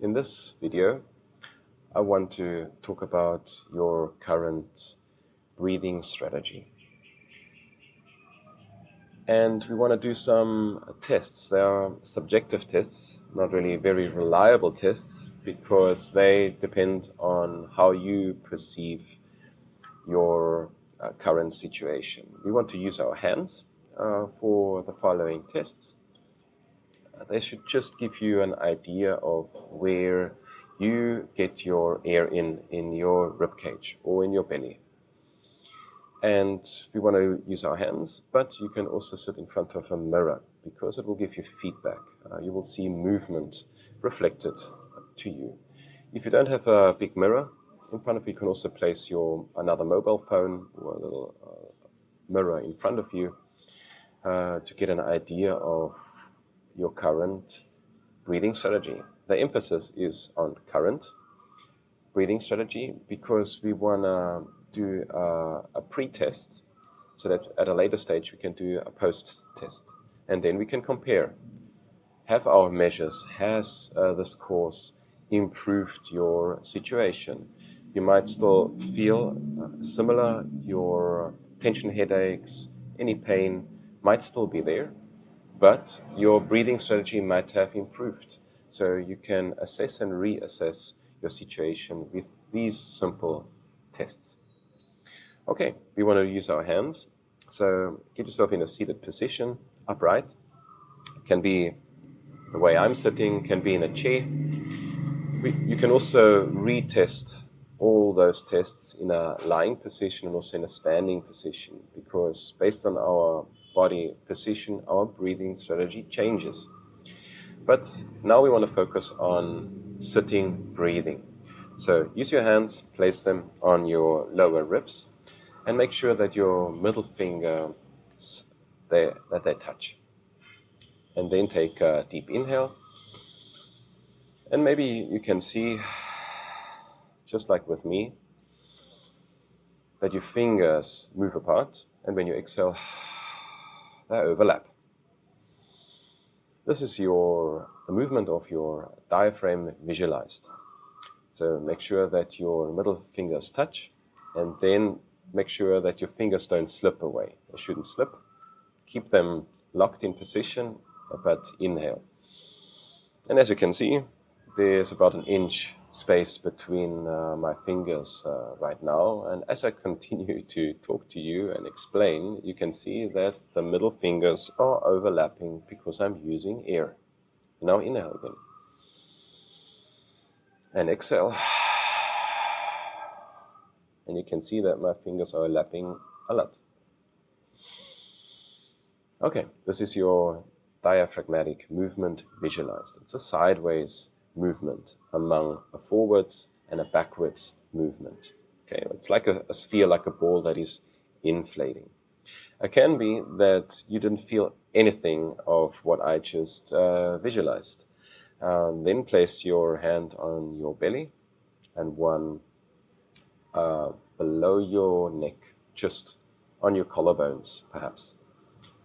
In this video, I want to talk about your current breathing strategy. And we want to do some tests. They are subjective tests, not really very reliable tests, because they depend on how you perceive your current situation. We want to use our hands for the following tests. They should just give you an idea of where you get your air in your rib cage or in your belly. And we want to use our hands, but you can also sit in front of a mirror because it will give you feedback. You will see movement reflected to you. If you don't have a big mirror in front of you, you can also place another mobile phone or a little mirror in front of you to get an idea of your current breathing strategy. The emphasis is on current breathing strategy because we want to do a pre-test so that at a later stage we can do a post-test. And then we can compare. Have our measures, has this course improved your situation? You might still feel similar, your tension headaches, any pain might still be there, but your breathing strategy might have improved. So you can assess and reassess your situation with these simple tests. Okay, we want to use our hands. So get yourself in a seated position, upright. It can be the way I'm sitting, can be in a chair. You can also retest all those tests in a lying position and also in a standing position, because based on our body position, our breathing strategy changes. But now we want to focus on sitting breathing. So use your hands, place them on your lower ribs, and make sure that your middle fingers that they touch. And then take a deep inhale. And maybe you can see, just like with me, that your fingers move apart, and when you exhale, they overlap. This is the movement of your diaphragm visualized. So make sure that your middle fingers touch, and then make sure that your fingers don't slip away. They shouldn't slip. Keep them locked in position, but inhale. And as you can see, there's about an inch space between my fingers right now. And as I continue to talk to you and explain, you can see that the middle fingers are overlapping because I'm using air. Now inhale again. And exhale. And you can see that my fingers are overlapping a lot. Okay, this is your diaphragmatic movement visualized. It's a sideways movement among a forwards and a backwards movement. Okay, it's like a sphere, like a ball that is inflating. It can be that you didn't feel anything of what I just visualized. Then place your hand on your belly and one below your neck, just on your collarbones perhaps.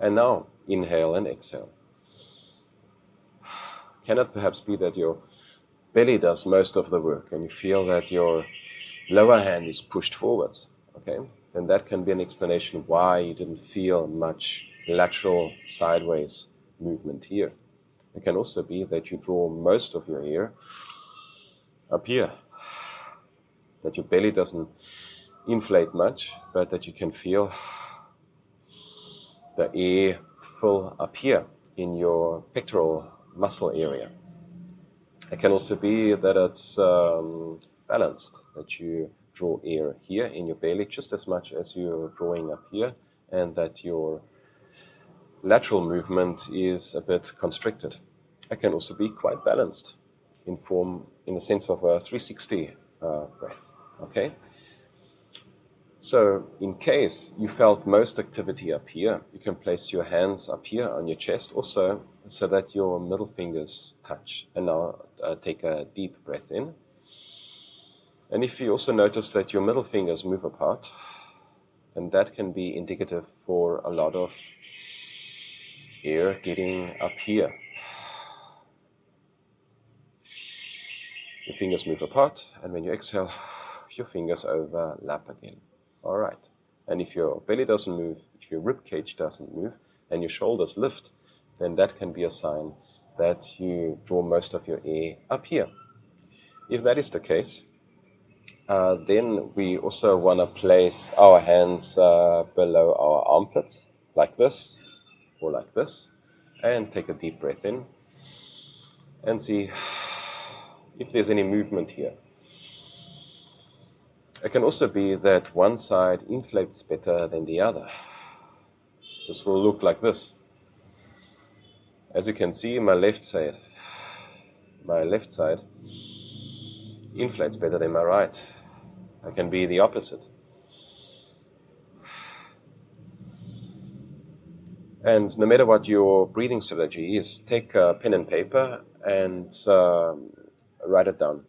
And now inhale and exhale. Can it perhaps be that your belly does most of the work and you feel that your lower hand is pushed forwards? Okay, then that can be an explanation why you didn't feel much lateral sideways movement here. It can also be that you draw most of your air up here, that your belly doesn't inflate much, but that you can feel the air fill up here in your pectoral muscle area. It can also be that it's balanced, that you draw air here in your belly just as much as you're drawing up here, and that your lateral movement is a bit constricted. It can also be quite balanced in the sense of a 360 breath. Okay. So in case you felt most activity up here, you can place your hands up here on your chest also so that your middle fingers touch. And now take a deep breath in. And if you also notice that your middle fingers move apart, then that can be indicative for a lot of air getting up here. your fingers move apart, and when you exhale, your fingers overlap again. All right. And if your belly doesn't move, if your rib cage doesn't move, and your shoulders lift, then that can be a sign that you draw most of your air up here. If that is the case, then we also want to place our hands below our armpits, like this, or like this, and take a deep breath in, and see if there's any movement here. It can also be that one side inflates better than the other. This will look like this. As you can see, my left side inflates better than my right. It can be the opposite. And no matter what your breathing strategy is, take a pen and paper and write it down.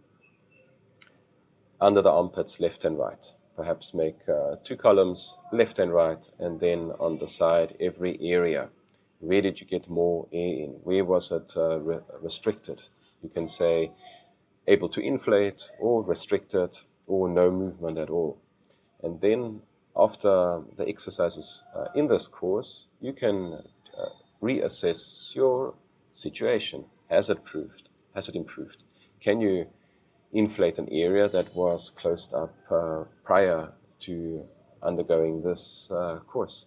Under the armpits, left and right. Perhaps make 2 columns, left and right, and then on the side, every area. Where did you get more air in? Where was it restricted? You can say able to inflate, or restricted, or no movement at all. And then after the exercises in this course, you can reassess your situation. Has it improved? Has it improved? Can you inflate an area that was closed up prior to undergoing this course?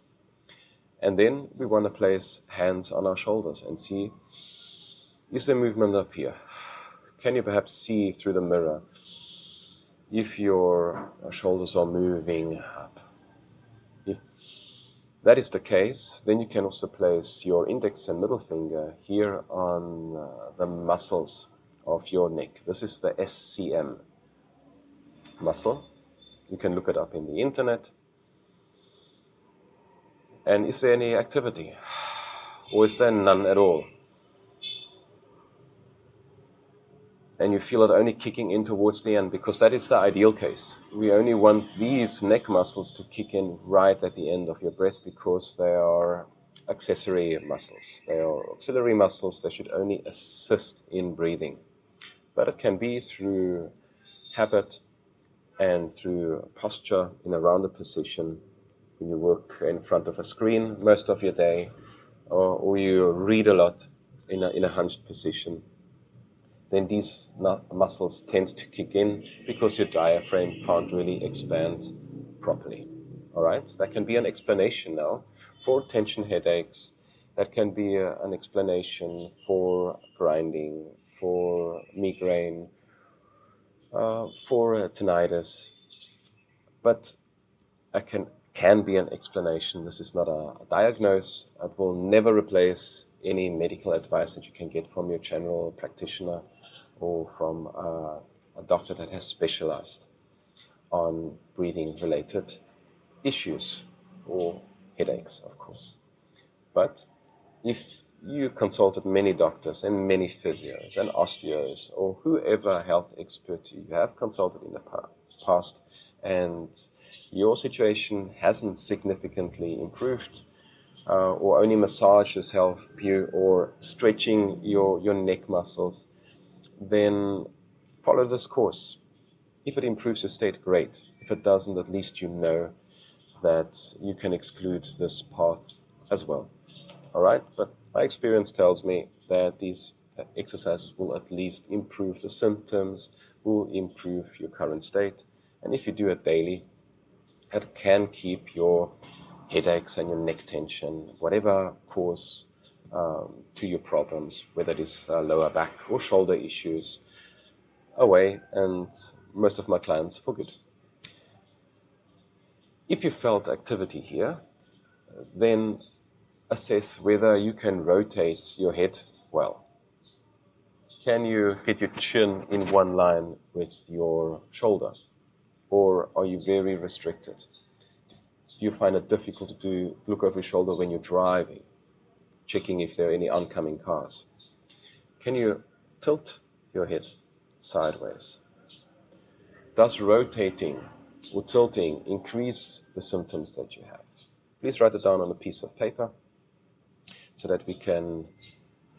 And then we want to place hands on our shoulders and see, is there movement up here? Can you perhaps see through the mirror if your shoulders are moving up? If that is the case, then you can also place your index and middle finger here on the muscles of your neck. This is the SCM muscle. You can look it up in the internet. And is there any activity? Or is there none at all? And you feel it only kicking in towards the end, because that is the ideal case. We only want these neck muscles to kick in right at the end of your breath, because they are accessory muscles. They are auxiliary muscles. They should only assist in breathing. But it can be through habit and through posture in a rounded position. When you work in front of a screen most of your day, or you read a lot in a hunched position, then these muscles tend to kick in because your diaphragm can't really expand properly. All right, that can be an explanation now for tension headaches. That can be an explanation for grinding, for migraine, for tinnitus. But it can be an explanation. This is not a diagnosis. It will never replace any medical advice that you can get from your general practitioner or from a doctor that has specialized on breathing-related issues or headaches, of course. But if you consulted many doctors and many physios and osteos or whoever health expert you have consulted in the past, and your situation hasn't significantly improved, or only massage has helped you, or stretching your neck muscles, then follow this course. If it improves your state, great. If it doesn't, at least you know that you can exclude this path as well. All right? But my experience tells me that these exercises will at least improve the symptoms, will improve your current state. And if you do it daily, it can keep your headaches and your neck tension, whatever cause to your problems, whether it is lower back or shoulder issues, away, and most of my clients for good. If you felt activity here, then assess whether you can rotate your head well. Can you get your chin in one line with your shoulder? Or are you very restricted? Do you find it difficult to look over your shoulder when you're driving, checking if there are any oncoming cars? Can you tilt your head sideways? Does rotating or tilting increase the symptoms that you have? Please write it down on a piece of paper so that we can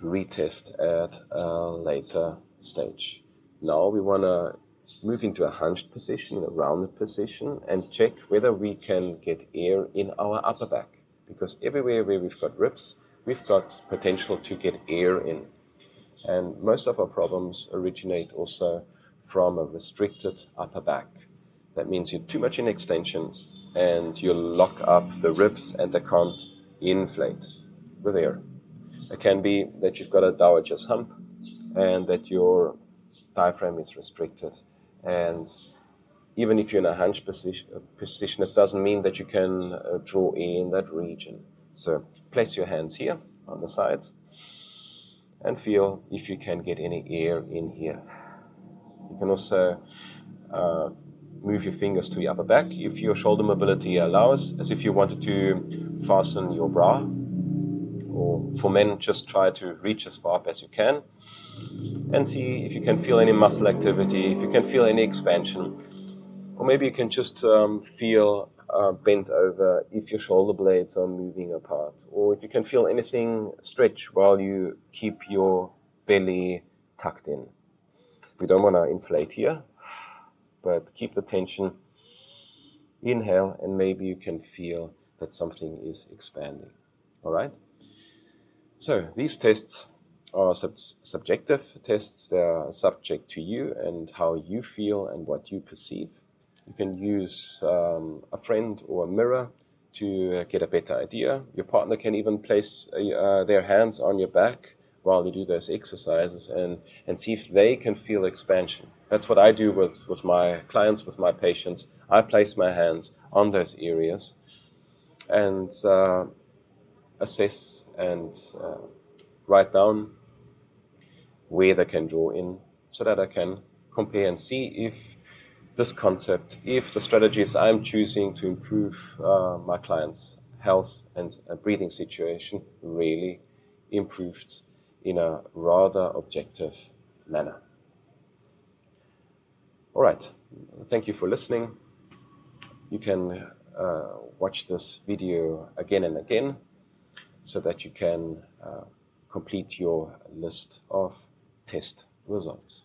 retest at a later stage. Now we want to move into a hunched position, in a rounded position, and check whether we can get air in our upper back. Because everywhere where we've got ribs, we've got potential to get air in. And most of our problems originate also from a restricted upper back. That means you're too much in extension and you lock up the ribs and they can't inflate with air. It can be that you've got a dowager's hump and that your diaphragm is restricted. And even if you're in a hunched position, it doesn't mean that you can draw air in that region. So place your hands here on the sides and feel if you can get any air in here. You can also move your fingers to your upper back if your shoulder mobility allows, as if you wanted to fasten your bra. Or for men, just try to reach as far up as you can and see if you can feel any muscle activity, if you can feel any expansion. Or maybe you can just feel bent over if your shoulder blades are moving apart. Or if you can feel anything stretch while you keep your belly tucked in. We don't want to inflate here, but keep the tension. Inhale, and maybe you can feel that something is expanding. All right? So these tests are subjective tests. They are subject to you and how you feel and what you perceive. You can use a friend or a mirror to get a better idea. Your partner can even place their hands on your back while you do those exercises and see if they can feel expansion. That's what I do with my clients, with my patients. I place my hands on those areas and assess and write down where they can draw in so that I can compare and see if this concept, if the strategies I'm choosing to improve my clients' health and breathing situation really improved in a rather objective manner. All right, thank you for listening. You can watch this video again and again so that you can complete your list of test results.